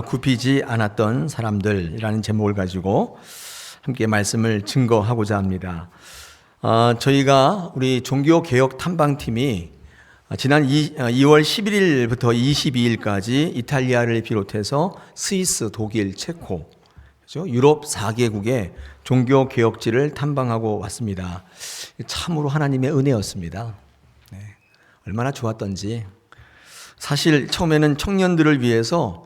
굽히지 않았던 사람들이라는 제목을 가지고 함께 말씀을 증거하고자 합니다. 저희가 우리 종교개혁 탐방팀이 지난 2월 11일부터 22일까지 이탈리아를 비롯해서 스위스, 독일, 체코, 그렇죠? 유럽 4개국의 종교개혁지를 탐방하고 왔습니다. 참으로 하나님의 은혜였습니다. 네. 얼마나 좋았던지. 사실 처음에는 청년들을 위해서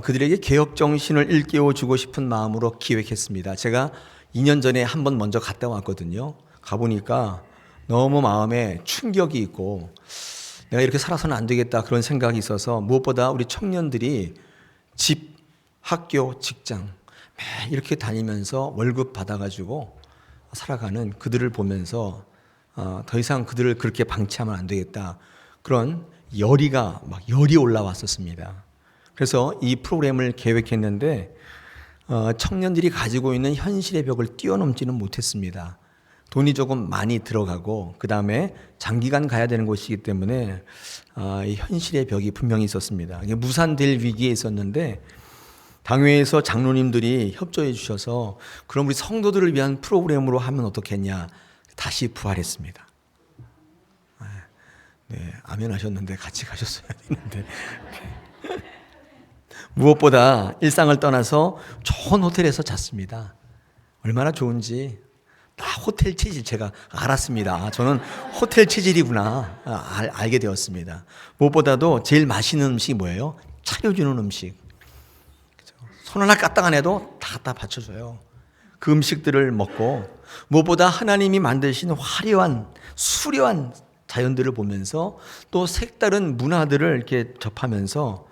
그들에게 개혁 정신을 일깨워 주고 싶은 마음으로 기획했습니다. 제가 2년 전에 한번 먼저 갔다 왔거든요. 가보니까 너무 마음에 충격이 있고 내가 이렇게 살아서는 안 되겠다 그런 생각이 있어서 무엇보다 우리 청년들이 집, 학교, 직장 매일 이렇게 다니면서 월급 받아가지고 살아가는 그들을 보면서 더 이상 그들을 그렇게 방치하면 안 되겠다 그런 열이 올라왔었습니다. 그래서 이 프로그램을 계획했는데 청년들이 가지고 있는 현실의 벽을 뛰어넘지는 못했습니다. 돈이 조금 많이 들어가고 그 다음에 장기간 가야 되는 곳이기 때문에 이 현실의 벽이 분명히 있었습니다. 이게 무산될 위기에 있었는데 당회에서 장로님들이 협조해 주셔서 그럼 우리 성도들을 위한 프로그램으로 하면 어떻겠냐 다시 부활했습니다. 네, 아멘 하셨는데 같이 가셨어야 되는데 무엇보다 일상을 떠나서 좋은 호텔에서 잤습니다. 얼마나 좋은지 다 호텔 체질 제가 알았습니다. 저는 호텔 체질이구나 알게 되었습니다. 무엇보다도 제일 맛있는 음식이 뭐예요? 차려주는 음식. 손 하나 까딱 안 해도 다 갖다 받쳐줘요. 그 음식들을 먹고 무엇보다 하나님이 만드신 화려한 수려한 자연들을 보면서 또 색다른 문화들을 이렇게 접하면서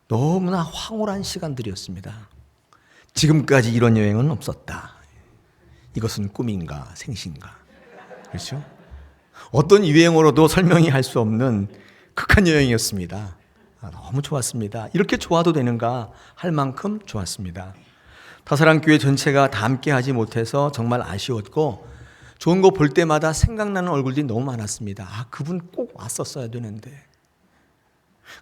너무나 황홀한 시간들이었습니다. 지금까지 이런 여행은 없었다. 이것은 꿈인가 생신가. 그렇죠? 어떤 유행어로도 설명이 할 수 없는 극한 여행이었습니다. 너무 좋았습니다. 이렇게 좋아도 되는가 할 만큼 좋았습니다. 타사랑교회 전체가 다 함께 하지 못해서 정말 아쉬웠고 좋은 거 볼 때마다 생각나는 얼굴들이 너무 많았습니다. 그분 꼭 왔었어야 되는데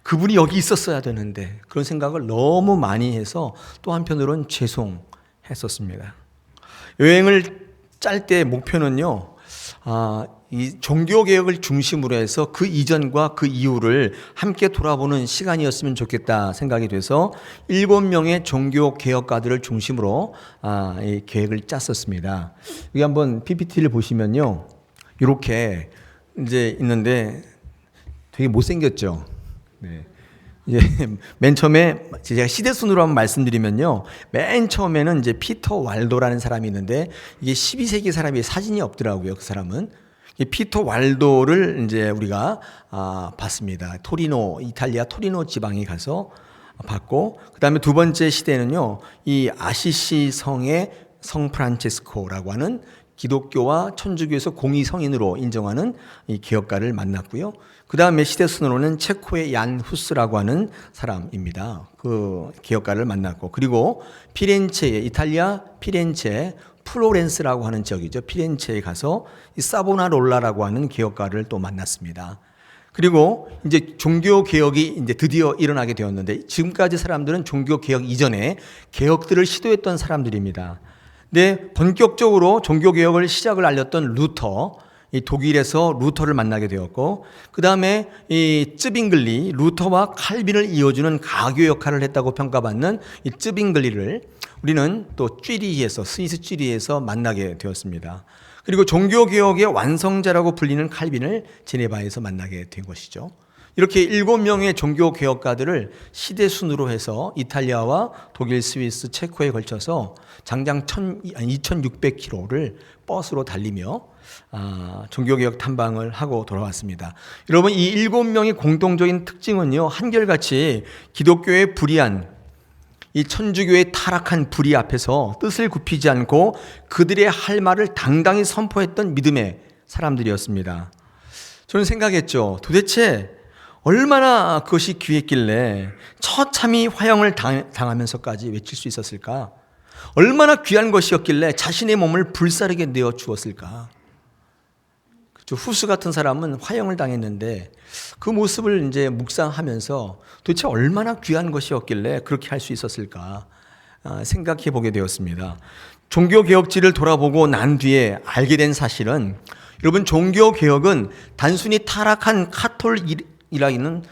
그분이 여기 있었어야 되는데 그런 생각을 너무 많이 해서 또 한편으로는 죄송했었습니다. 여행을 짤 때 목표는요, 이 종교개혁을 중심으로 해서 그 이전과 그 이후를 함께 돌아보는 시간이었으면 좋겠다 생각이 돼서 7명의 종교개혁가들을 중심으로 이 계획을 짰었습니다. 여기 한번 PPT를 보시면요, 이렇게 이제 있는데 되게 못생겼죠. 네. 맨 처음에 제가 시대순으로 한번 말씀드리면요, 맨 처음에는 이제 피터 왈도라는 사람이 있는데 이게 12세기 사람이 사진이 없더라고요. 그 사람은 피터 왈도를 이제 우리가 봤습니다. 토리노, 이탈리아 토리노 지방에 가서 봤고, 그 다음에 두 번째 시대는요, 이 아시시 성의 성 프란체스코라고 하는 기독교와 천주교에서 공의 성인으로 인정하는 이 개혁가를 만났고요. 그 다음에 시대순으로는 체코의 얀 후스라고 하는 사람입니다. 그 개혁가를 만났고, 그리고 피렌체에, 이탈리아 피렌체 플로렌스라고 하는 지역이죠. 피렌체에 가서 이 사보나롤라라고 하는 개혁가를 또 만났습니다. 그리고 이제 종교 개혁이 이제 드디어 일어나게 되었는데 지금까지 사람들은 종교 개혁 이전에 개혁들을 시도했던 사람들입니다. 근데 본격적으로 종교 개혁을 시작을 알렸던 루터, 이 독일에서 루터를 만나게 되었고, 그 다음에 이 쯔빙글리, 루터와 칼빈을 이어주는 가교 역할을 했다고 평가받는 이 쯔빙글리를 우리는 또 쥐리히에서, 스위스 쥐리히에서 만나게 되었습니다. 그리고 종교개혁의 완성자라고 불리는 칼빈을 제네바에서 만나게 된 것이죠. 이렇게 7명의 종교개혁가들을 시대순으로 해서 이탈리아와 독일, 스위스, 체코에 걸쳐서 장장 2600km를 버스로 달리며 종교개혁 탐방을 하고 돌아왔습니다. 여러분, 이 7명의 공통적인 특징은요, 한결같이 기독교의 불의한 이 천주교의 타락한 불의 앞에서 뜻을 굽히지 않고 그들의 할 말을 당당히 선포했던 믿음의 사람들이었습니다. 저는 생각했죠. 도대체 얼마나 그것이 귀했길래 처참히 화형을 당하면서까지 외칠 수 있었을까? 얼마나 귀한 것이었길래 자신의 몸을 불사르게 내어 주었을까? 후스 같은 사람은 화형을 당했는데 그 모습을 이제 묵상하면서 도대체 얼마나 귀한 것이었길래 그렇게 할 수 있었을까 생각해 보게 되었습니다. 종교개혁지를 돌아보고 난 뒤에 알게 된 사실은, 여러분, 종교개혁은 단순히 타락한 카톨릭이라는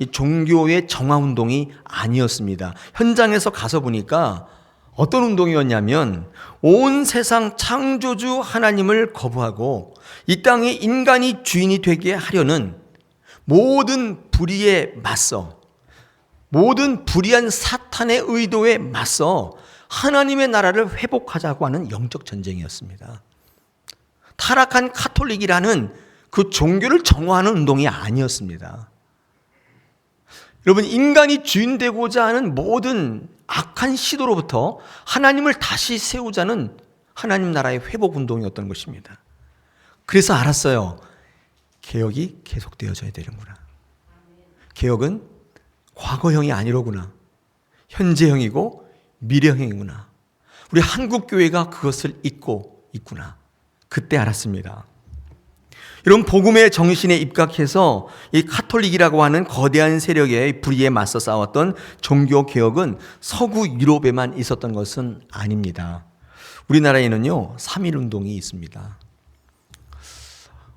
이 종교의 정화운동이 아니었습니다. 현장에서 가서 보니까 어떤 운동이었냐면, 온 세상 창조주 하나님을 거부하고 이 땅에 인간이 주인이 되게 하려는 모든 불의에 맞서, 모든 불의한 사탄의 의도에 맞서 하나님의 나라를 회복하자고 하는 영적 전쟁이었습니다. 타락한 카톨릭이라는 그 종교를 정화하는 운동이 아니었습니다. 여러분, 인간이 주인 되고자 하는 모든 악한 시도로부터 하나님을 다시 세우자는 하나님 나라의 회복 운동이었던 것입니다. 그래서 알았어요. 개혁이 계속되어져야 되는구나. 개혁은 과거형이 아니로구나. 현재형이고 미래형이구나. 우리 한국교회가 그것을 잊고 있구나. 그때 알았습니다. 이런 복음의 정신에 입각해서 이 카톨릭이라고 하는 거대한 세력의 불의에 맞서 싸웠던 종교개혁은 서구 유럽에만 있었던 것은 아닙니다. 우리나라에는요, 3.1운동이 있습니다.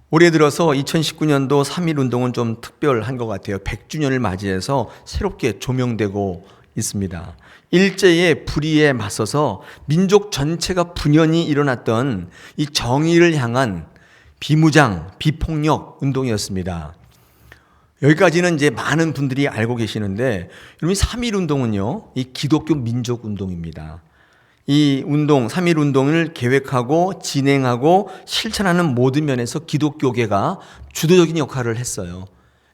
올해 들어서 2019년도 3.1운동은 좀 특별한 것 같아요. 100주년을 맞이해서 새롭게 조명되고 있습니다. 일제의 불의에 맞서서 민족 전체가 분연히 일어났던 이 정의를 향한 비무장, 비폭력 운동이었습니다. 여기까지는 이제 많은 분들이 알고 계시는데, 여러분, 3.1운동은요, 이 기독교 민족 운동입니다. 이 운동, 3.1운동을 계획하고 진행하고 실천하는 모든 면에서 기독교계가 주도적인 역할을 했어요.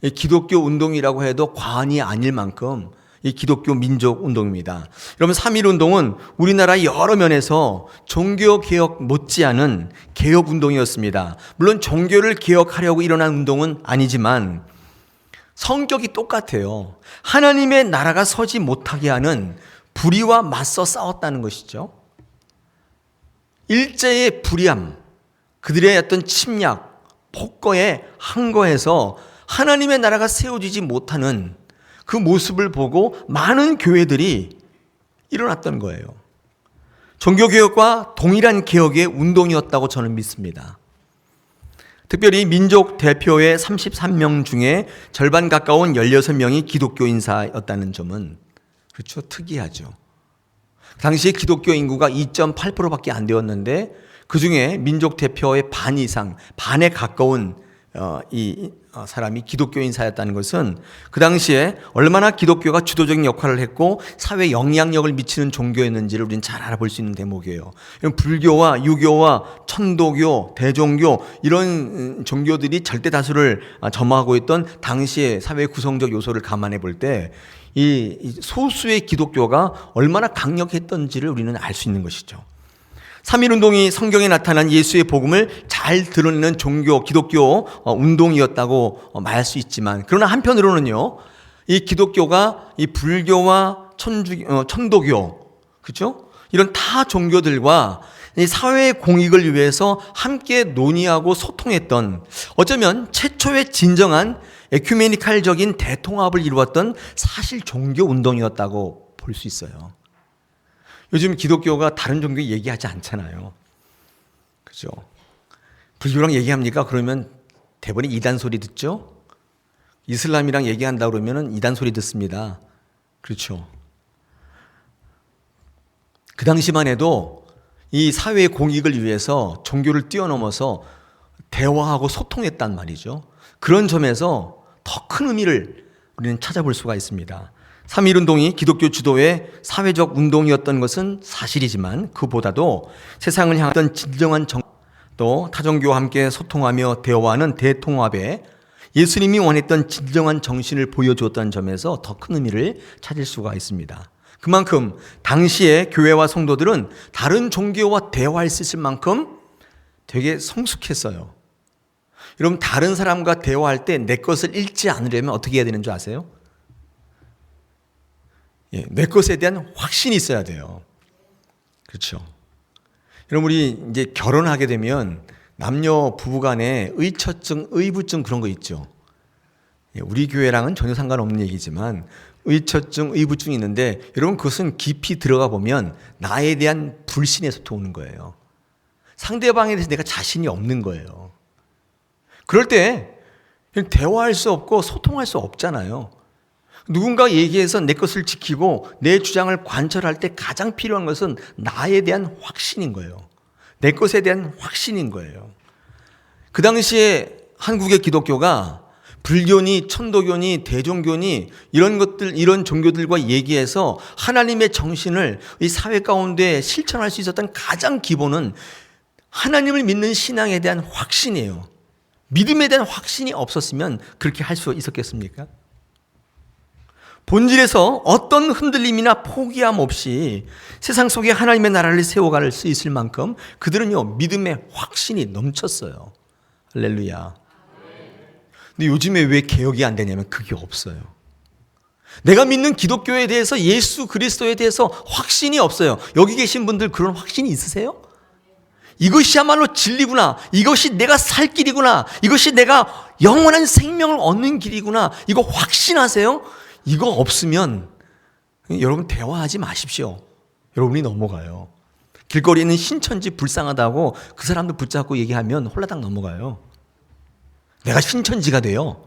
이 기독교 운동이라고 해도 과언이 아닐 만큼 이 기독교 민족 운동입니다. 여러분, 3.1운동은 우리나라 여러 면에서 종교개혁 못지않은 개혁 운동이었습니다. 물론 종교를 개혁하려고 일어난 운동은 아니지만 성격이 똑같아요. 하나님의 나라가 서지 못하게 하는 불의와 맞서 싸웠다는 것이죠. 일제의 불의함, 그들의 어떤 침략, 폭거에 항거해서 하나님의 나라가 세워지지 못하는 그 모습을 보고 많은 교회들이 일어났던 거예요. 종교개혁과 동일한 개혁의 운동이었다고 저는 믿습니다. 특별히 민족 대표의 33명 중에 절반 가까운 16명이 기독교 인사였다는 점은 그렇죠, 특이하죠. 당시에 기독교 인구가 2.8%밖에 안 되었는데 그 중에 민족 대표의 반 이상, 반에 가까운 이 사람이 기독교 인사였다는 것은 그 당시에 얼마나 기독교가 주도적인 역할을 했고 사회에 영향력을 미치는 종교였는지를 우리는 잘 알아볼 수 있는 대목이에요. 불교와 유교와 천도교, 대종교 이런 종교들이 절대 다수를 점하고 있던 당시의 사회 구성적 요소를 감안해 볼 때 이 소수의 기독교가 얼마나 강력했던지를 우리는 알 수 있는 것이죠. 3.1운동이 성경에 나타난 예수의 복음을 잘 드러내는 종교, 기독교 운동이었다고 말할 수 있지만, 그러나 한편으로는요, 이 기독교가 이 불교와 천도교, 그렇죠? 이런 타 종교들과 이 사회의 공익을 위해서 함께 논의하고 소통했던, 어쩌면 최초의 진정한 에큐메니칼적인 대통합을 이루었던 사실 종교 운동이었다고 볼 수 있어요. 요즘 기독교가 다른 종교 얘기하지 않잖아요. 그죠? 불교랑 얘기합니까? 그러면 대부분 이단 소리 듣죠? 이슬람이랑 얘기한다 그러면 이단 소리 듣습니다. 그렇죠? 그 당시만 해도 이 사회의 공익을 위해서 종교를 뛰어넘어서 대화하고 소통했단 말이죠. 그런 점에서 더 큰 의미를 우리는 찾아볼 수가 있습니다. 3.1운동이 기독교 주도의 사회적 운동이었던 것은 사실이지만 그보다도 세상을 향했던 진정한 또 타종교와 함께 소통하며 대화하는 대통합에 예수님이 원했던 진정한 정신을 보여주었다는 점에서 더 큰 의미를 찾을 수가 있습니다. 그만큼 당시의 교회와 성도들은 다른 종교와 대화할 수 있을 만큼 되게 성숙했어요. 여러분, 다른 사람과 대화할 때 내 것을 잃지 않으려면 어떻게 해야 되는 줄 아세요? 내 것에 대한 확신이 있어야 돼요. 그렇죠. 여러분, 우리 이제 결혼하게 되면 남녀 부부간에 의처증, 의부증 그런 거 있죠. 우리 교회랑은 전혀 상관없는 얘기지만 의처증, 의부증이 있는데 여러분 그것은 깊이 들어가 보면 나에 대한 불신에서부터 오는 거예요. 상대방에 대해서 내가 자신이 없는 거예요. 그럴 때 대화할 수 없고 소통할 수 없잖아요. 누군가 얘기해서 내 것을 지키고 내 주장을 관철할 때 가장 필요한 것은 나에 대한 확신인 거예요. 내 것에 대한 확신인 거예요. 그 당시에 한국의 기독교가 불교니 천도교니 대종교니 이런 것들, 이런 종교들과 얘기해서 하나님의 정신을 이 사회 가운데 실천할 수 있었던 가장 기본은 하나님을 믿는 신앙에 대한 확신이에요. 믿음에 대한 확신이 없었으면 그렇게 할 수 있었겠습니까? 본질에서 어떤 흔들림이나 포기함 없이 세상 속에 하나님의 나라를 세워갈 수 있을 만큼 그들은요, 믿음의 확신이 넘쳤어요. 할렐루야. 근데 요즘에 왜 개혁이 안 되냐면 그게 없어요. 내가 믿는 기독교에 대해서, 예수 그리스도에 대해서 확신이 없어요. 여기 계신 분들 그런 확신이 있으세요? 이것이야말로 진리구나. 이것이 내가 살 길이구나. 이것이 내가 영원한 생명을 얻는 길이구나. 이거 확신하세요? 이거 없으면 여러분 대화하지 마십시오. 여러분이 넘어가요. 길거리에 있는 신천지 불쌍하다고 그 사람들 붙잡고 얘기하면 홀라당 넘어가요. 내가 신천지가 돼요.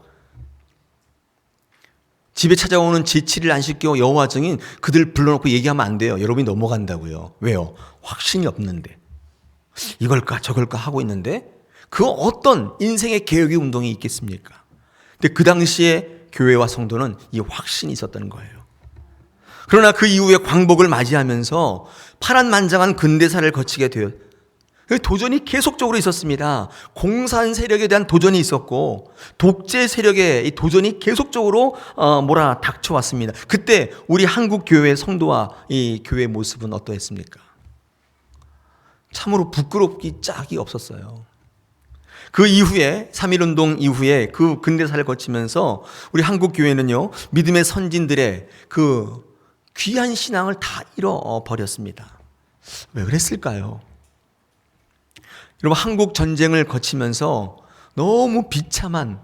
집에 찾아오는 제7일 안식교 여호와 증인 그들 불러놓고 얘기하면 안 돼요. 여러분이 넘어간다고요. 왜요? 확신이 없는데. 이걸까 저걸까 하고 있는데 그 어떤 인생의 개혁의 운동이 있겠습니까? 근데 그 당시에 교회와 성도는 이 확신이 있었다는 거예요. 그러나 그 이후에 광복을 맞이하면서 파란만장한 근대사를 거치게 되어 도전이 계속적으로 있었습니다. 공산 세력에 대한 도전이 있었고 독재 세력의 도전이 계속적으로 닥쳐왔습니다. 그때 우리 한국 교회 성도와 이 교회 모습은 어떠했습니까? 참으로 부끄럽기 짝이 없었어요. 그 이후에 3.1운동 이후에 그 근대사를 거치면서 우리 한국 교회는요, 믿음의 선진들의 그 귀한 신앙을 다 잃어버렸습니다. 왜 그랬을까요? 여러분, 한국 전쟁을 거치면서 너무 비참한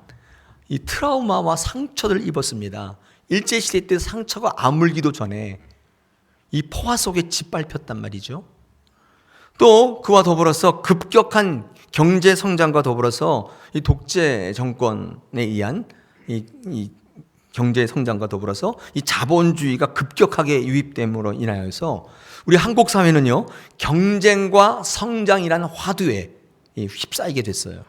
이 트라우마와 상처를 입었습니다. 일제시대 때 상처가 아물기도 전에 이 포화 속에 짓밟혔단 말이죠. 또 그와 더불어서 급격한 경제 성장과 더불어서 이 독재 정권에 의한 이 경제 성장과 더불어서 이 자본주의가 급격하게 유입됨으로 인하여서 우리 한국 사회는요, 경쟁과 성장이라는 화두에 휩싸이게 됐어요.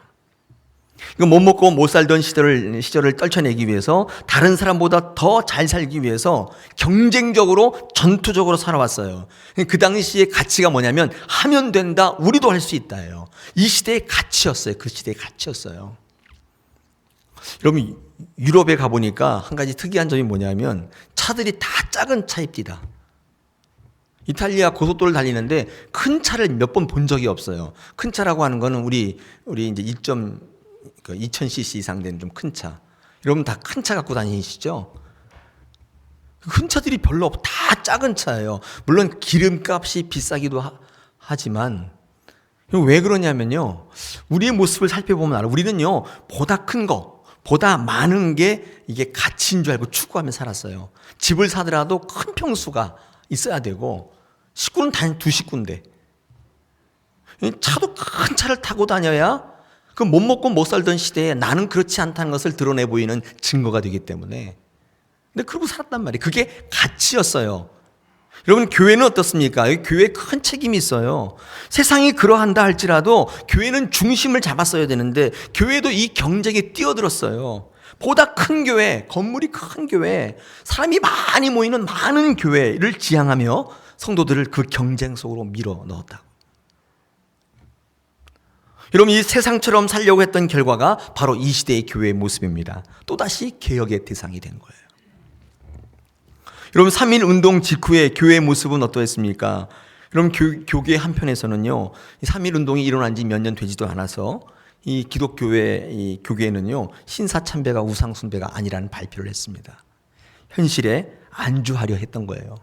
못 먹고 못 살던 시절을 떨쳐내기 위해서 다른 사람보다 더 잘 살기 위해서 경쟁적으로 전투적으로 살아왔어요. 그 당시의 가치가 뭐냐면 하면 된다, 우리도 할 수 있다예요. 이 시대의 가치였어요. 그 시대의 가치였어요. 여러분, 유럽에 가보니까 한 가지 특이한 점이 뭐냐면 차들이 다 작은 차입니다. 이탈리아 고속도로를 달리는데 큰 차를 몇 번 본 적이 없어요. 큰 차라고 하는 거는 우리 이제 2000cc 이상 되는 좀 큰 차. 여러분 다 큰 차 갖고 다니시죠? 큰 차들이 별로 없고 다 작은 차예요. 물론 기름값이 비싸기도 하지만 왜 그러냐면요, 우리의 모습을 살펴보면 알아요. 우리는요, 보다 큰 거, 보다 많은 게 이게 가치인 줄 알고 추구하며 살았어요. 집을 사더라도 큰 평수가 있어야 되고 식구는 단 두 식구인데 차도 큰 차를 타고 다녀야 그 못 먹고 못 살던 시대에 나는 그렇지 않다는 것을 드러내 보이는 증거가 되기 때문에. 근데 그러고 살았단 말이에요. 그게 가치였어요. 여러분, 교회는 어떻습니까? 교회에 큰 책임이 있어요. 세상이 그러한다 할지라도 교회는 중심을 잡았어야 되는데 교회도 이 경쟁에 뛰어들었어요. 보다 큰 교회, 건물이 큰 교회, 사람이 많이 모이는 많은 교회를 지향하며 성도들을 그 경쟁 속으로 밀어 넣었다고. 여러분, 이 세상처럼 살려고 했던 결과가 바로 이 시대의 교회의 모습입니다. 또다시 개혁의 대상이 된 거예요. 여러분, 3.1운동 직후에 교회의 모습은 어떠했습니까? 여러분, 교계 한편에서는요, 3.1운동이 일어난 지 몇 년 되지도 않아서 이 기독교회, 이 교계에는요, 신사참배가 우상숭배가 아니라는 발표를 했습니다. 현실에 안주하려 했던 거예요.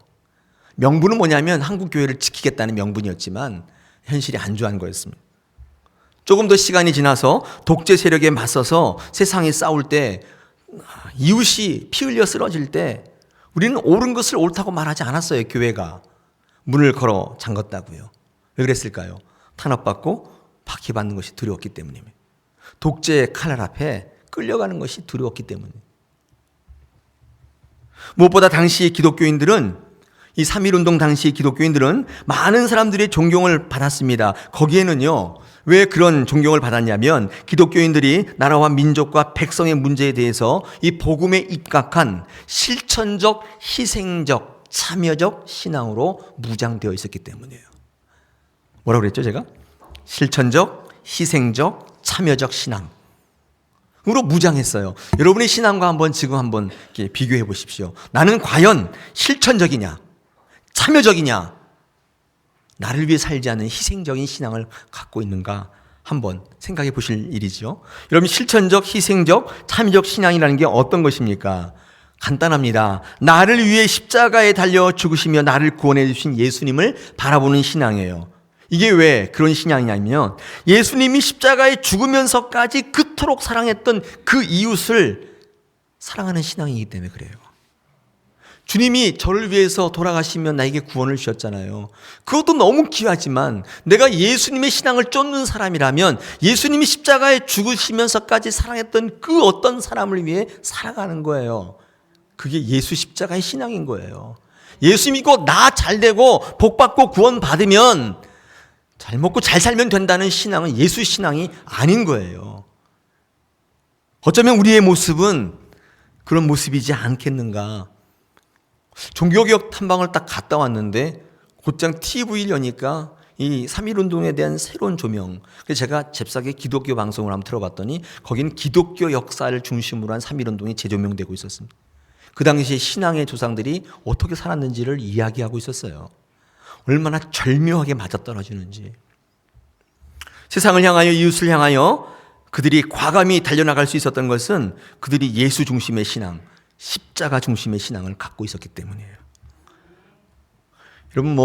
명분은 뭐냐면 한국 교회를 지키겠다는 명분이었지만 현실이 안주한 거였습니다. 조금 더 시간이 지나서 독재 세력에 맞서서 세상에 싸울 때, 이웃이 피 흘려 쓰러질 때 우리는 옳은 것을 옳다고 말하지 않았어요. 교회가 문을 걸어 잠갔다고요. 왜 그랬을까요? 탄압받고 박해받는 것이 두려웠기 때문입니다. 독재의 칼날 앞에 끌려가는 것이 두려웠기 때문입니다. 무엇보다 당시 기독교인들은, 이 3.1운동 당시 기독교인들은 많은 사람들의 존경을 받았습니다. 거기에는요, 왜 그런 존경을 받았냐면 기독교인들이 나라와 민족과 백성의 문제에 대해서 이 복음에 입각한 실천적, 희생적, 참여적 신앙으로 무장되어 있었기 때문이에요. 뭐라고 그랬죠, 제가? 실천적, 희생적, 참여적 신앙으로 무장했어요. 여러분의 신앙과 지금 한번 이렇게 비교해 보십시오. 나는 과연 실천적이냐, 참여적이냐, 나를 위해 살지 않는 희생적인 신앙을 갖고 있는가 한번 생각해 보실 일이죠. 여러분, 실천적, 희생적, 참여적 신앙이라는 게 어떤 것입니까? 간단합니다. 나를 위해 십자가에 달려 죽으시며 나를 구원해 주신 예수님을 바라보는 신앙이에요. 이게 왜 그런 신앙이냐면 예수님이 십자가에 죽으면서까지 그토록 사랑했던 그 이웃을 사랑하는 신앙이기 때문에 그래요. 주님이 저를 위해서 돌아가시며 나에게 구원을 주셨잖아요. 그것도 너무 귀하지만 내가 예수님의 신앙을 쫓는 사람이라면 예수님이 십자가에 죽으시면서까지 사랑했던 그 어떤 사람을 위해 살아가는 거예요. 그게 예수 십자가의 신앙인 거예요. 예수 믿고 나 잘되고 복받고 구원받으면 잘 먹고 잘 살면 된다는 신앙은 예수 신앙이 아닌 거예요. 어쩌면 우리의 모습은 그런 모습이지 않겠는가. 종교개혁 탐방을 딱 갔다 왔는데 곧장 TV를 여니까 이 3.1운동에 대한 새로운 조명. 그래서 제가 잽싸게 기독교 방송을 한번 들어봤더니 거긴 기독교 역사를 중심으로 한 3.1운동이 재조명되고 있었습니다. 그 당시에 신앙의 조상들이 어떻게 살았는지를 이야기하고 있었어요. 얼마나 절묘하게 맞아떨어지는지. 세상을 향하여, 이웃을 향하여 그들이 과감히 달려나갈 수 있었던 것은 그들이 예수 중심의 신앙, 십자가 중심의 신앙을 갖고 있었기 때문이에요. 여러분,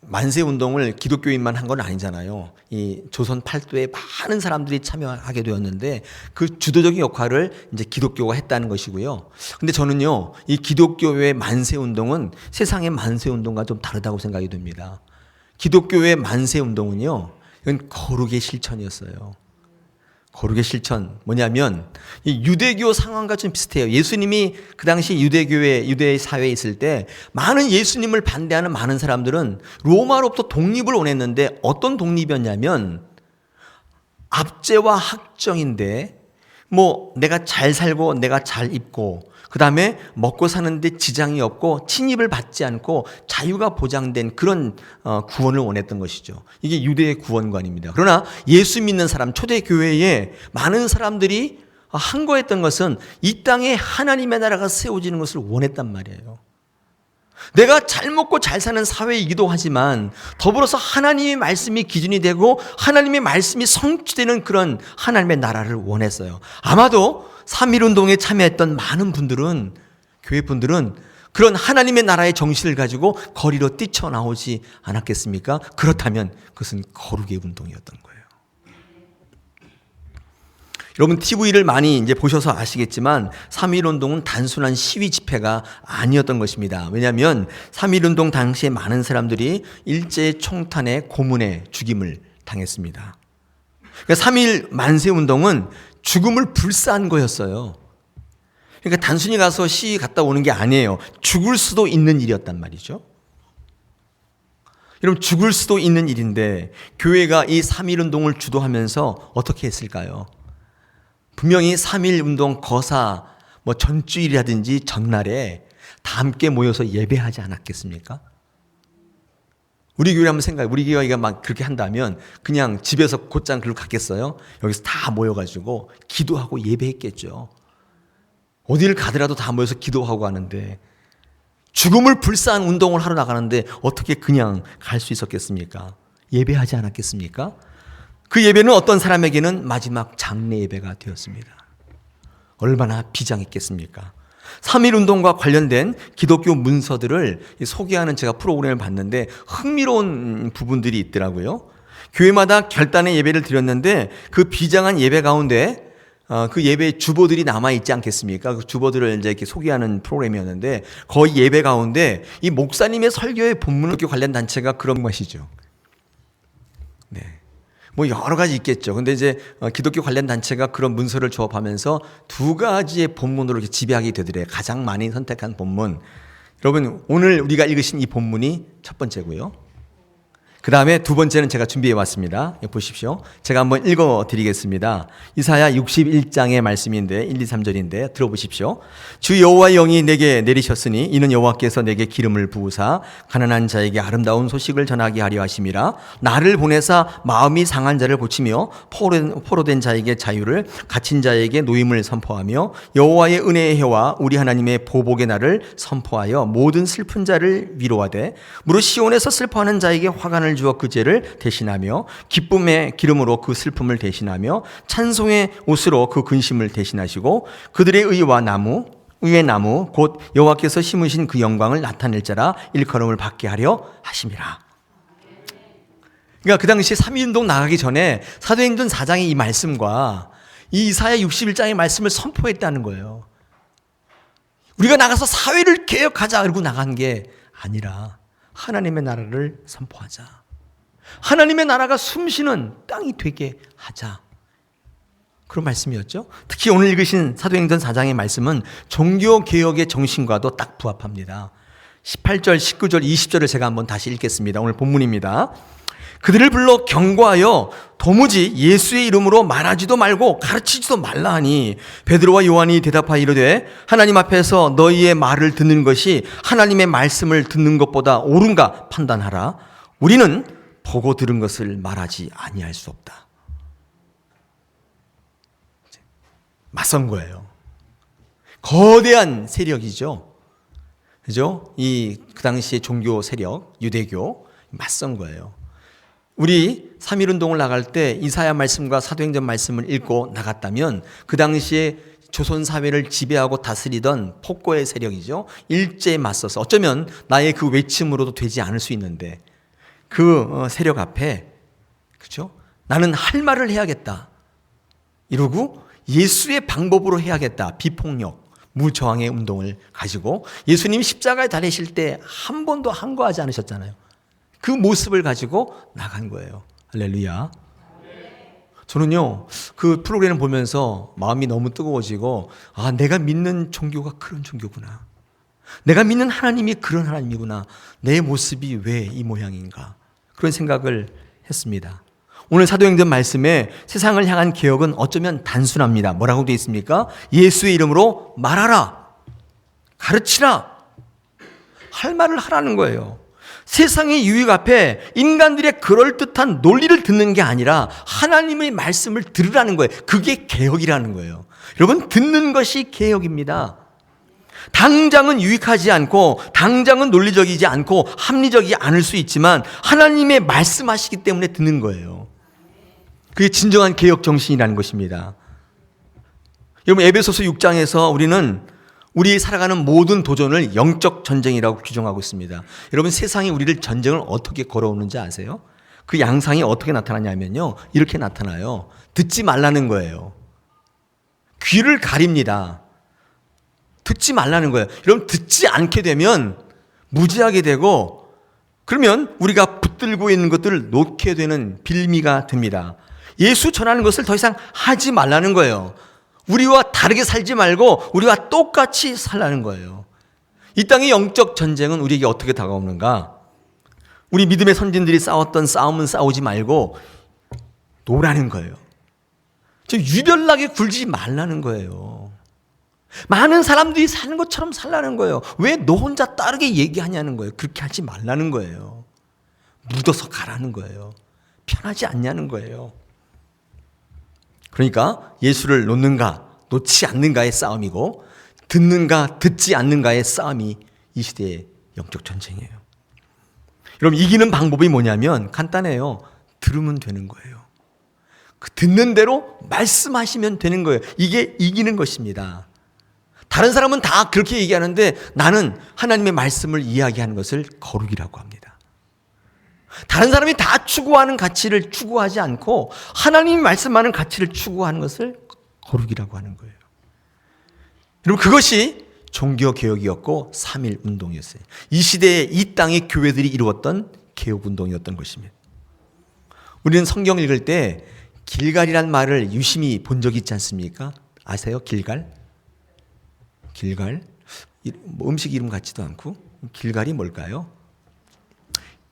만세운동을 기독교인만 한 건 아니잖아요. 이 조선 팔도에 많은 사람들이 참여하게 되었는데 그 주도적인 역할을 이제 기독교가 했다는 것이고요. 근데 저는요, 이 기독교의 만세운동은 세상의 만세운동과 좀 다르다고 생각이 됩니다. 기독교의 만세운동은요, 이건 거룩의 실천이었어요. 거룩의 실천 뭐냐면 이 유대교 상황과 좀 비슷해요. 예수님이 그 당시 유대 사회에 있을 때 많은 예수님을 반대하는 많은 사람들은 로마로부터 독립을 원했는데 어떤 독립이었냐면 압제와 학정인데 내가 잘 살고 내가 잘 입고 그 다음에 먹고 사는데 지장이 없고 침입을 받지 않고 자유가 보장된 그런 구원을 원했던 것이죠. 이게 유대의 구원관입니다. 그러나 예수 믿는 사람, 초대교회에 많은 사람들이 항거했던 것은 이 땅에 하나님의 나라가 세워지는 것을 원했단 말이에요. 내가 잘 먹고 잘 사는 사회이기도 하지만 더불어서 하나님의 말씀이 기준이 되고 하나님의 말씀이 성취되는 그런 하나님의 나라를 원했어요. 아마도 3.1운동에 참여했던 많은 분들은, 교회 분들은 그런 하나님의 나라의 정신을 가지고 거리로 뛰쳐나오지 않았겠습니까? 그렇다면 그것은 거룩의 운동이었던 거예요. 여러분, TV를 많이 이제 보셔서 아시겠지만 3.1운동은 단순한 시위 집회가 아니었던 것입니다. 왜냐하면 3.1운동 당시에 많은 사람들이 일제 총탄에 고문에 죽임을 당했습니다. 그러니까 3.1 만세운동은 죽음을 불사한 거였어요. 그러니까 단순히 가서 시위 갔다 오는 게 아니에요. 죽을 수도 있는 일이었단 말이죠. 여러분, 죽을 수도 있는 일인데 교회가 이 3.1운동을 주도하면서 어떻게 했을까요? 분명히 3.1운동 거사 전주일이라든지 전날에 다 함께 모여서 예배하지 않았겠습니까? 우리 교회 한번 생각해. 우리 교회가 막 그렇게 한다면 그냥 집에서 곧장 그걸 갔겠어요? 여기서 다 모여가지고 기도하고 예배했겠죠. 어디를 가더라도 다 모여서 기도하고 가는데 죽음을 불사한 운동을 하러 나가는데 어떻게 그냥 갈 수 있었겠습니까? 예배하지 않았겠습니까? 그 예배는 어떤 사람에게는 마지막 장례 예배가 되었습니다. 얼마나 비장했겠습니까? 3.1운동과 관련된 기독교 문서들을 소개하는 제가 프로그램을 봤는데 흥미로운 부분들이 있더라고요. 교회마다 결단의 예배를 드렸는데 그 비장한 예배 가운데 그 예배 주보들이 남아있지 않겠습니까? 그 주보들을 이제 이렇게 소개하는 프로그램이었는데 거의 예배 가운데 이 목사님의 설교의 본문과 관련 단체가 그런 것이죠. 네. 뭐 여러 가지 있겠죠. 근데 이제 기독교 관련 단체가 그런 문서를 조합하면서 두 가지의 본문으로 이렇게 지배하게 되더래요. 가장 많이 선택한 본문. 여러분, 오늘 우리가 읽으신 이 본문이 첫 번째고요. 그 다음에 두 번째는 제가 준비해 왔습니다. 보십시오. 제가 한번 읽어 드리겠습니다. 이사야 61장의 말씀인데 1, 2, 3절인데 들어보십시오. 주 여호와의 영이 내게 내리셨으니 이는 여호와께서 내게 기름을 부으사 가난한 자에게 아름다운 소식을 전하게 하려 하심이라. 나를 보내사 마음이 상한 자를 고치며 포로된 자에게 자유를, 갇힌 자에게 노임을 선포하며 여호와의 은혜의 해와 우리 하나님의 보복의 날을 선포하여 모든 슬픈 자를 위로하되 무릇 시온에서 슬퍼하는 자에게 화관을 주어 그 죄를 대신하며 기쁨의 기름으로 그 슬픔을 대신하며 찬송의 옷으로 그 근심을 대신하시고 그들의 의의 나무 곧 여호와께서 심으신 그 영광을 나타낼 자라 일컬음을 받게 하려 하심이라. 그러니까 그 당시 3.1운동 나가기 전에 사도행전 4장의 이 말씀과 이 이사야 61장의 말씀을 선포했다는 거예요. 우리가 나가서 사회를 개혁하자 그러고 나간 게 아니라 하나님의 나라를 선포하자. 하나님의 나라가 숨쉬는 땅이 되게 하자. 그런 말씀이었죠. 특히 오늘 읽으신 사도행전 4장의 말씀은 종교개혁의 정신과도 딱 부합합니다. 18절, 19절, 20절을 제가 한번 다시 읽겠습니다. 오늘 본문입니다. 그들을 불러 경고하여 도무지 예수의 이름으로 말하지도 말고 가르치지도 말라 하니 베드로와 요한이 대답하여 이르되 하나님 앞에서 너희의 말을 듣는 것이 하나님의 말씀을 듣는 것보다 옳은가 판단하라. 우리는 보고 들은 것을 말하지 아니할 수 없다. 맞선 거예요. 거대한 세력이죠. 그죠? 그 당시의 종교 세력, 유대교 맞선 거예요. 우리 3.1운동을 나갈 때 이사야 말씀과 사도행전 말씀을 읽고 나갔다면 그 당시에 조선 사회를 지배하고 다스리던 폭거의 세력이죠. 일제에 맞서서 어쩌면 나의 그 외침으로도 되지 않을 수 있는데 그 세력 앞에 그렇죠? 나는 할 말을 해야겠다. 이러고 예수의 방법으로 해야겠다. 비폭력, 무저항의 운동을 가지고 예수님이 십자가에 달리실 때 한 번도 항거하지 않으셨잖아요. 그 모습을 가지고 나간 거예요. 할렐루야. 저는요, 그 프로그램을 보면서 마음이 너무 뜨거워지고, 내가 믿는 종교가 그런 종교구나. 내가 믿는 하나님이 그런 하나님이구나. 내 모습이 왜 이 모양인가. 그런 생각을 했습니다. 오늘 사도행전 말씀에 세상을 향한 개혁은 어쩌면 단순합니다. 뭐라고 되어 있습니까? 예수의 이름으로 말하라. 가르치라. 할 말을 하라는 거예요. 세상의 유익 앞에 인간들의 그럴듯한 논리를 듣는 게 아니라 하나님의 말씀을 들으라는 거예요. 그게 개혁이라는 거예요. 여러분, 듣는 것이 개혁입니다. 당장은 유익하지 않고 당장은 논리적이지 않고 합리적이지 않을 수 있지만 하나님의 말씀하시기 때문에 듣는 거예요. 그게 진정한 개혁 정신이라는 것입니다. 여러분, 에베소서 6장에서 우리 살아가는 모든 도전을 영적 전쟁이라고 규정하고 있습니다. 여러분, 세상이 우리를 전쟁을 어떻게 걸어오는지 아세요? 그 양상이 어떻게 나타나냐면요, 이렇게 나타나요. 듣지 말라는 거예요. 귀를 가립니다. 듣지 말라는 거예요. 여러분, 듣지 않게 되면 무지하게 되고 그러면 우리가 붙들고 있는 것들을 놓게 되는 빌미가 됩니다. 예수 전하는 것을 더 이상 하지 말라는 거예요. 우리와 다르게 살지 말고 우리와 똑같이 살라는 거예요. 이 땅의 영적 전쟁은 우리에게 어떻게 다가오는가? 우리 믿음의 선진들이 싸웠던 싸움은 싸우지 말고 노라는 거예요. 유별나게 굴지 말라는 거예요. 많은 사람들이 사는 것처럼 살라는 거예요. 왜 너 혼자 다르게 얘기하냐는 거예요. 그렇게 하지 말라는 거예요. 묻어서 가라는 거예요. 편하지 않냐는 거예요. 그러니까 예수를 놓는가 놓지 않는가의 싸움이고 듣는가 듣지 않는가의 싸움이 이 시대의 영적 전쟁이에요. 여러분, 이기는 방법이 뭐냐면 간단해요. 들으면 되는 거예요. 그 듣는 대로 말씀하시면 되는 거예요. 이게 이기는 것입니다. 다른 사람은 다 그렇게 얘기하는데 나는 하나님의 말씀을 이야기하는 것을 거룩이라고 합니다. 다른 사람이 다 추구하는 가치를 추구하지 않고 하나님이 말씀하는 가치를 추구하는 것을 거룩이라고 하는 거예요. 여러분, 그것이 종교개혁이었고 3.1 운동이었어요. 이 시대에 이 땅의 교회들이 이루었던 개혁운동이었던 것입니다. 우리는 성경 읽을 때 길갈이란 말을 유심히 본 적 있지 않습니까? 아세요? 길갈? 길갈? 음식 이름 같지도 않고 길갈이 뭘까요?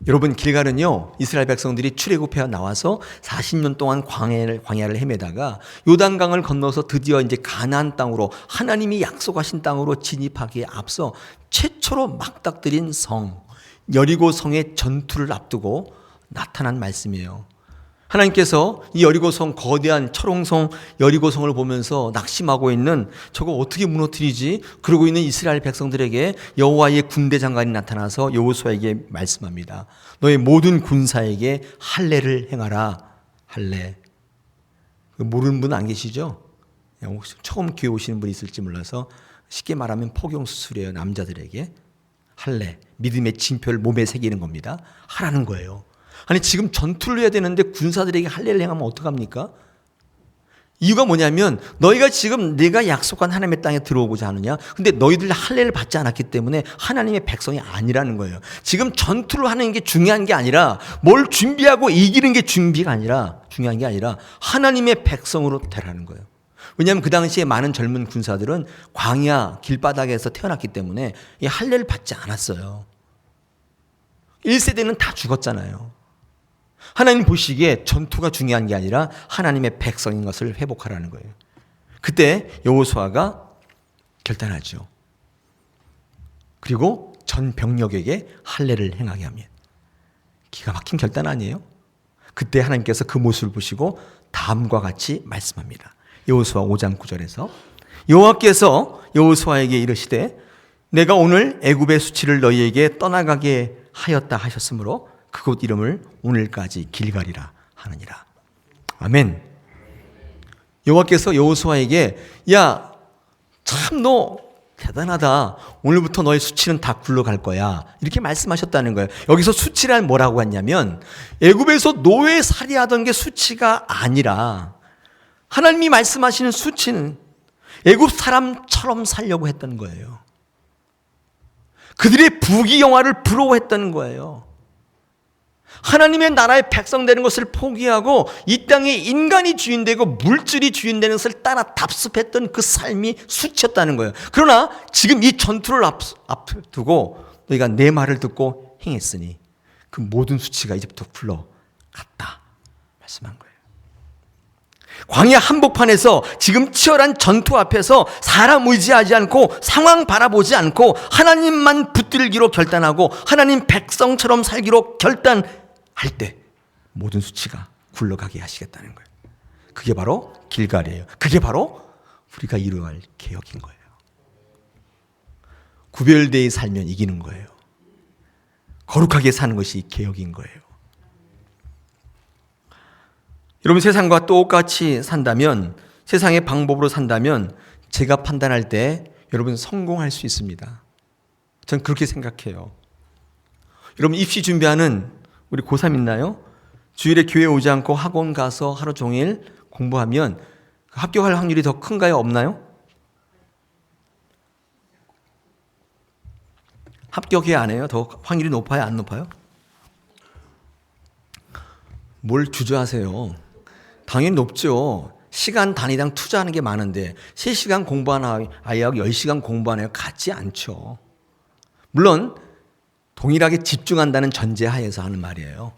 여러분, 길갈은요, 이스라엘 백성들이 출애굽해 나와서 40년 동안 광야를 헤매다가 요단강을 건너서 드디어 이제 가나안 땅으로, 하나님이 약속하신 땅으로 진입하기에 앞서 최초로 막닥뜨린 성 여리고 성의 전투를 앞두고 나타난 말씀이에요. 하나님께서 이 여리고성, 거대한 철옹성 여리고성을 보면서 낙심하고 있는, 저거 어떻게 무너뜨리지? 그러고 있는 이스라엘 백성들에게 여호와의 군대 장관이 나타나서 여호수아에게 말씀합니다. 너의 모든 군사에게 할례를 행하라. 할례. 모르는 분 안 계시죠? 처음 교회 오시는 분이 있을지 몰라서 쉽게 말하면 포경수술이에요. 남자들에게 할례, 믿음의 징표를 몸에 새기는 겁니다. 하라는 거예요. 아니, 지금 전투를 해야 되는데 군사들에게 할례를 행하면 어떡합니까? 이유가 뭐냐면, 너희가 지금 내가 약속한 하나님의 땅에 들어오고자 하느냐? 근데 너희들 할례를 받지 않았기 때문에 하나님의 백성이 아니라는 거예요. 지금 전투를 하는 게 중요한 게 아니라, 뭘 준비하고 이기는 게 중요한 게 아니라 하나님의 백성으로 되라는 거예요. 왜냐하면 그 당시에 많은 젊은 군사들은 광야 길바닥에서 태어났기 때문에 이 할례를 받지 않았어요. 1세대는 다 죽었잖아요. 하나님 보시기에 전투가 중요한 게 아니라 하나님의 백성인 것을 회복하라는 거예요. 그때 여호수아가 결단하죠. 그리고 전 병력에게 할례를 행하게 합니다. 기가 막힌 결단 아니에요? 그때 하나님께서 그 모습을 보시고 다음과 같이 말씀합니다. 여호수아 5장 9절에서 여호와께서 여호수아에게 이르시되 내가 오늘 애굽의 수치를 너희에게 떠나가게 하였다 하셨으므로 그곳 이름을 오늘까지 길갈이라 하느니라. 아멘. 여호와께서 여호수아에게 야, 참 너 대단하다. 오늘부터 너의 수치는 다 굴러갈 거야. 이렇게 말씀하셨다는 거예요. 여기서 수치란 뭐라고 했냐면 애굽에서 노예살이하던 게 수치가 아니라 하나님이 말씀하시는 수치는 애굽 사람처럼 살려고 했던 거예요. 그들의 부귀영화를 부러워했다는 거예요. 하나님의 나라의 백성 되는 것을 포기하고 이 땅에 인간이 주인 되고 물질이 주인 되는 것을 따라 답습했던 그 삶이 수치였다는 거예요. 그러나 지금 이 전투를 앞두고 너희가 내 말을 듣고 행했으니 그 모든 수치가 이제부터 굴러갔다 말씀한 거예요. 광야 한복판에서 지금 치열한 전투 앞에서 사람 의지하지 않고 상황 바라보지 않고 하나님만 붙들기로 결단하고 하나님 백성처럼 살기로 결단할 때 모든 수치가 굴러가게 하시겠다는 거예요. 그게 바로 길갈이에요. 그게 바로 우리가 이루어갈 개혁인 거예요. 구별되어 살면 이기는 거예요. 거룩하게 사는 것이 개혁인 거예요. 여러분, 세상과 똑같이 산다면, 세상의 방법으로 산다면 제가 판단할 때 여러분 성공할 수 있습니다. 전 그렇게 생각해요. 여러분, 입시 준비하는 우리 고3 있나요? 주일에 교회 오지 않고 학원 가서 하루 종일 공부하면 합격할 확률이 더 큰가요? 없나요? 합격해야 안 해요? 더 확률이 높아요? 안 높아요? 뭘 주저하세요? 당연히 높죠. 시간 단위당 투자하는 게 많은데 3시간 공부하는 아이하고 10시간 공부하는 아이가 같지 않죠. 물론 동일하게 집중한다는 전제하에서 하는 말이에요.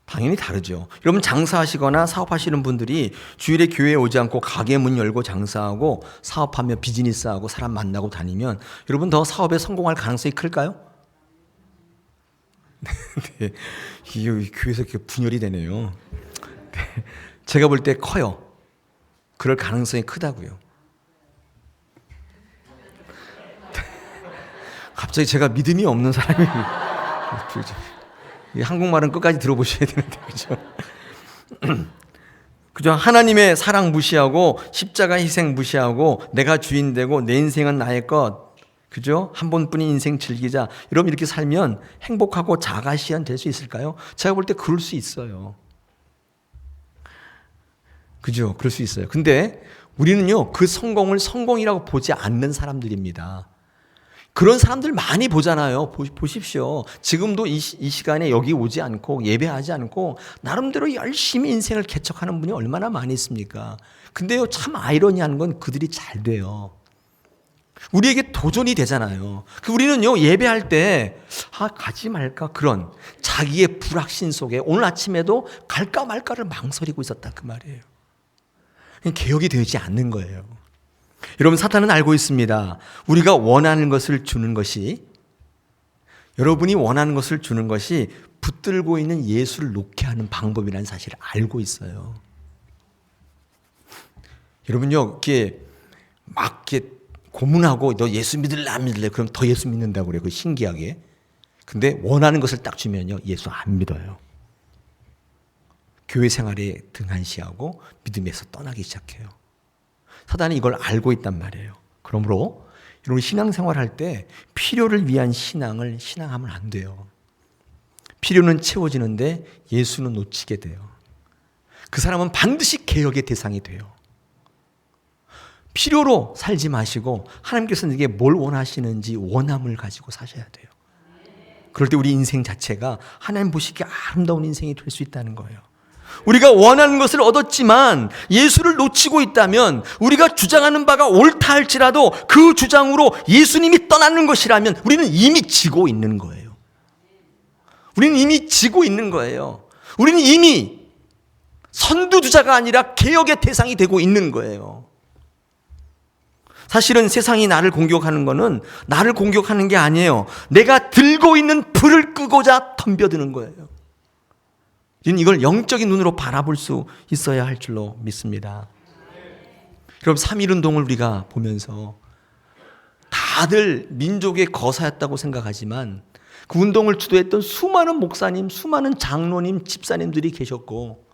당연히 다르죠. 여러분, 장사하시거나 사업하시는 분들이 주일에 교회에 오지 않고 가게 문 열고 장사하고 사업하며 비즈니스하고 사람 만나고 다니면 여러분 더 사업에 성공할 가능성이 클까요? 네, 이 교회에서 이렇게 분열이 되네요. 제가 볼 때 커요. 그럴 가능성이 크다고요. 갑자기 제가 믿음이 없는 사람이 한국말은 끝까지 들어보셔야 되는데, 그죠? 그죠? 하나님의 사랑 무시하고 십자가 희생 무시하고 내가 주인 되고 내 인생은 나의 것, 그죠? 한 번뿐인 인생 즐기자. 여러분 이렇게 살면 행복하고 자가시한 될 수 있을까요? 제가 볼 때 그럴 수 있어요. 그죠? 그럴 수 있어요. 근데 우리는요, 그 성공을 성공이라고 보지 않는 사람들입니다. 그런 사람들 많이 보잖아요. 보십시오. 지금도 이 시간에 여기 오지 않고 예배하지 않고 나름대로 열심히 인생을 개척하는 분이 얼마나 많이 있습니까? 근데요, 참 아이러니한 건 그들이 잘 돼요. 우리에게 도전이 되잖아요. 우리는요, 예배할 때, 가지 말까? 그런 자기의 불확신 속에 오늘 아침에도 갈까 말까를 망설이고 있었다. 그 말이에요. 개혁이 되지 않는 거예요. 여러분, 사탄은 알고 있습니다. 우리가 원하는 것을 주는 것이, 여러분이 원하는 것을 주는 것이 붙들고 있는 예수를 놓게 하는 방법이라는 사실을 알고 있어요. 여러분요, 이렇게 막 이렇게 고문하고 너 예수 믿을래 안 믿을래? 그럼 더 예수 믿는다고 그래요. 그 신기하게. 근데 원하는 것을 딱 주면요, 예수 안 믿어요. 교회 생활에 등한시하고 믿음에서 떠나기 시작해요. 사단이 이걸 알고 있단 말이에요. 그러므로 여러분 신앙생활할 때 필요를 위한 신앙하면 안 돼요. 필요는 채워지는데 예수는 놓치게 돼요. 그 사람은 반드시 개혁의 대상이 돼요. 필요로 살지 마시고 하나님께서 내게 뭘 원하시는지 원함을 가지고 사셔야 돼요. 그럴 때 우리 인생 자체가 하나님 보시기에 아름다운 인생이 될 수 있다는 거예요. 우리가 원하는 것을 얻었지만 예수를 놓치고 있다면, 우리가 주장하는 바가 옳다 할지라도 그 주장으로 예수님이 떠나는 것이라면 우리는 이미 지고 있는 거예요. 우리는 이미 지고 있는 거예요. 우리는 이미 선두주자가 아니라 개혁의 대상이 되고 있는 거예요. 사실은 세상이 나를 공격하는 거는 나를 공격하는 게 아니에요. 내가 들고 있는 불을 끄고자 덤벼드는 거예요. 이걸 영적인 눈으로 바라볼 수 있어야 할 줄로 믿습니다. 여러분 3.1운동을 우리가 보면서 다들 민족의 거사였다고 생각하지만 그 운동을 주도했던 수많은 목사님, 수많은 장로님, 집사님들이 계셨고,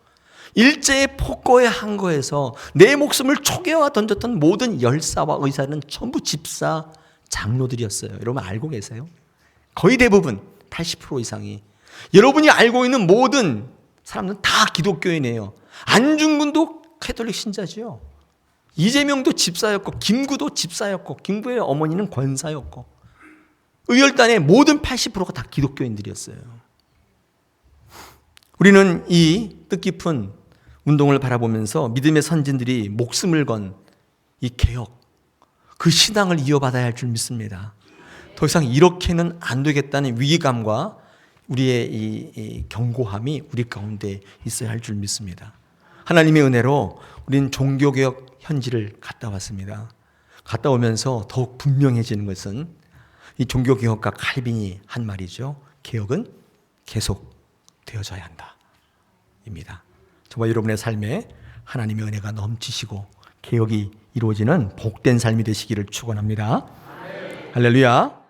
일제의 폭거의 항거에서 내 목숨을 초계와 던졌던 모든 열사와 의사는 전부 집사, 장로들이었어요. 여러분 알고 계세요? 거의 대부분 80% 이상이. 여러분이 알고 있는 모든 사람들은 다 기독교인이에요. 안중근도 캐톨릭 신자지요. 이재명도 집사였고, 김구도 집사였고, 김구의 어머니는 권사였고, 의열단의 모든 80%가 다 기독교인들이었어요. 우리는 이 뜻깊은 운동을 바라보면서 믿음의 선진들이 목숨을 건 이 개혁, 그 신앙을 이어받아야 할 줄 믿습니다. 더 이상 이렇게는 안 되겠다는 위기감과 우리의 이 경고함이 우리 가운데 있어야 할 줄 믿습니다. 하나님의 은혜로 우리는 종교개혁 현지를 갔다 왔습니다. 갔다 오면서 더욱 분명해지는 것은 이 종교개혁가 칼빈이 한 말이죠. 개혁은 계속 되어져야 한다 입니다. 저와 여러분의 삶에 하나님의 은혜가 넘치시고 개혁이 이루어지는 복된 삶이 되시기를 축원합니다. 할렐루야.